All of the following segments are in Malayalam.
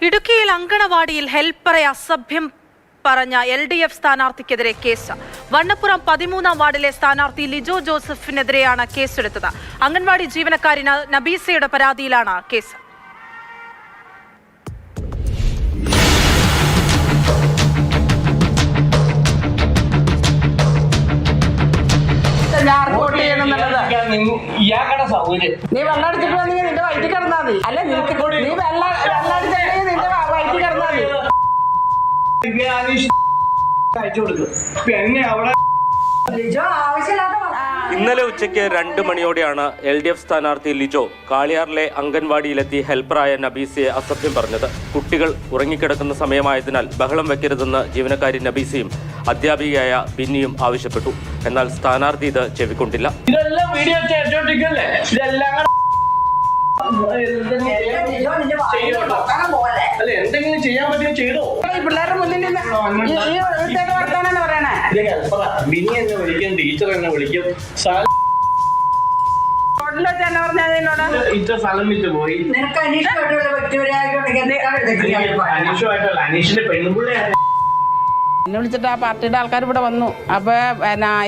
ഇടുക്കിയിൽ അങ്കണവാടിയിൽ ഹെൽപ്പറെ അസഭ്യം പറഞ്ഞ LDF സ്ഥാനാർത്ഥിക്കെതിരെ കേസ്. വണ്ണപ്പുറം 13-ാം വാർഡിലെ സ്ഥാനാർത്ഥി ലിജോ ജോസഫിനെതിരെയാണ് കേസെടുത്തത്. അംഗൻവാടി ജീവനക്കാരി നബീസയുടെ പരാതിയിലാണ് കേസ്. നീ വെള്ളം അടിച്ചിട്ട് വന്നെങ്കിൽ നിന്റെ വയറ്റിൽ കിടന്നാ മതി. അല്ല നീ വെള്ളം അടിച്ചിട്ടുണ്ടെങ്കിൽ നിന്റെ വയറ്റിൽ കിടന്നാ മതി. ഇന്നലെ ഉച്ചയ്ക്ക് 2 മണിയോടെയാണ് LDF സ്ഥാനാർത്ഥി ലിജോ കാളിയാറിലെ അംഗൻവാടിയിലെത്തി ഹെൽപ്പറായ നബീസയെ അസഭ്യം പറഞ്ഞത്. കുട്ടികൾ ഉറങ്ങിക്കിടക്കുന്ന സമയമായതിനാൽ ബഹളം വെക്കരുതെന്ന് ജീവനക്കാരി നബീസയും അധ്യാപികയായ ബിന്നിയും ആവശ്യപ്പെട്ടു. എന്നാൽ സ്ഥാനാർത്ഥി ഇത് ചെവിക്കൊണ്ടില്ല. എന്തെങ്കിലും ചെയ്യാൻ പറ്റിയ ചെയ്തോ? പിള്ളേരുടെ മുന്നിൽ വർത്താനാണ് പറയണേ. ബിനി എന്നെ വിളിക്കും, ടീച്ചർ എന്നെ വിളിക്കും. ഇത്ര സ്ഥലം വിട്ട് പോയി. അനീഷിന്റെ പെൺപിള്ളയാണ്. എന്നെ വിളിച്ചിട്ട് ആ പാർട്ടിയുടെ ആൾക്കാർ ഇവിടെ വന്നു. അപ്പോൾ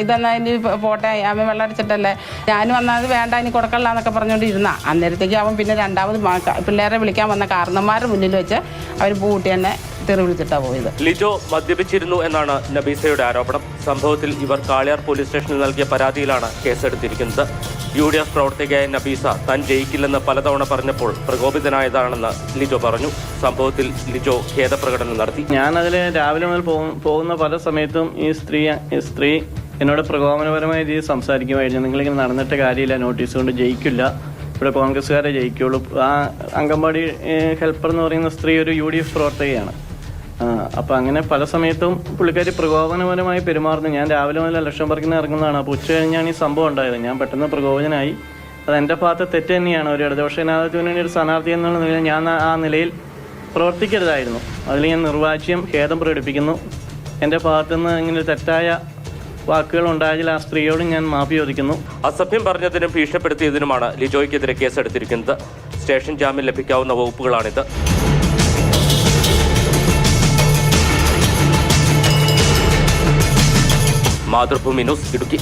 ഇതെന്നാ ഇനി പോട്ടെ, അവൻ വെള്ളം അടിച്ചിട്ടല്ലേ, ഞാനും വന്നാൽ വേണ്ട ഇനി കൊടുക്കല്ല എന്നൊക്കെ പറഞ്ഞുകൊണ്ടിരുന്ന. അന്നേരത്തേക്ക് അവൻ പിന്നെ രണ്ടാമത് പിള്ളേരെ വിളിക്കാൻ വന്ന കാരണന്മാരുടെ മുന്നിൽ വെച്ച് അവർ പൂട്ടി തന്നെ തെറി വിളിച്ചിട്ടാണ് പോയത്. ലിജോ മദ്യപിച്ചിരുന്നു എന്നാണ് നബീസയുടെ ആരോപണം. സംഭവത്തിൽ ഇവർ കാളിയാർ പോലീസ് സ്റ്റേഷനിൽ നൽകിയ പരാതിയിലാണ് കേസെടുത്തിരിക്കുന്നത്. UDF പ്രവർത്തകയായ നബീസ താൻ ജയിക്കില്ലെന്ന് പലതവണ പറഞ്ഞപ്പോൾ പ്രകോപിതനായതാണെന്ന് ലിജോ പറഞ്ഞു. സംഭവത്തിൽ ലിജോ ഖേദപ്രകടനം നടത്തി. ഞാനതിൽ രാവിലെ മുതൽ പോകുന്ന പല സമയത്തും ഈ സ്ത്രീ എന്നോട് പ്രകോപനപരമായ രീതിയിൽ സംസാരിക്കുമായിരുന്നു. നിങ്ങളിങ്ങനെ നടന്നിട്ട് കാര്യമില്ല, നോട്ടീസ് കൊണ്ട് ജയിക്കില്ല, ഇവിടെ കോൺഗ്രസ്സുകാരെ ജയിക്കുള്ളൂ. ആ അംഗൻവാടി ഹെൽപ്പർ എന്ന് പറയുന്ന സ്ത്രീ ഒരു UDF പ്രവർത്തകയാണ്. അപ്പം അങ്ങനെ പല സമയത്തും പുള്ളിക്കാരി പ്രകോപനപരമായി പെരുമാറുന്നു. ഞാൻ രാവിലെ മുതൽ ലക്ഷംബർഗിന് ഇറങ്ങുന്നതാണ്. അപ്പോൾ ഉച്ച കഴിഞ്ഞാണ് ഈ സംഭവം ഉണ്ടായത്. ഞാൻ പെട്ടെന്ന് പ്രകോപനായി. അത് എൻ്റെ ഭാഗത്ത് തെറ്റ് തന്നെയാണ്. ഒരു ഇടതുപക്ഷ ജനാധിപത്യ മുന്നണി ഒരു സ്ഥാനാർത്ഥി എന്നുള്ള നിലയിൽ ഞാൻ ആ നിലയിൽ പ്രവർത്തിക്കരുതായിരുന്നു. അതിൽ ഞാൻ നിർവാച്യം ഖേദം പ്രകടിപ്പിക്കുന്നു. എൻ്റെ ഭാഗത്തുനിന്ന് ഇങ്ങനെ തെറ്റായ വാക്കുകൾ ഉണ്ടായതിൽ ആ സ്ത്രീയോട് ഞാൻ മാപ്പി ചോദിക്കുന്നു. അസഭ്യം പറഞ്ഞതിനും ഭീഷണിപ്പെടുത്തിയതിനുമാണ് ലിജോയ്ക്കെതിരെ കേസെടുത്തിരിക്കുന്നത്. സ്റ്റേഷൻ ജാമ്യം ലഭിക്കാവുന്ന വകുപ്പുകളാണിത്. മാതൃഭൂമി ന്യൂസ്, ഇടുക്കി.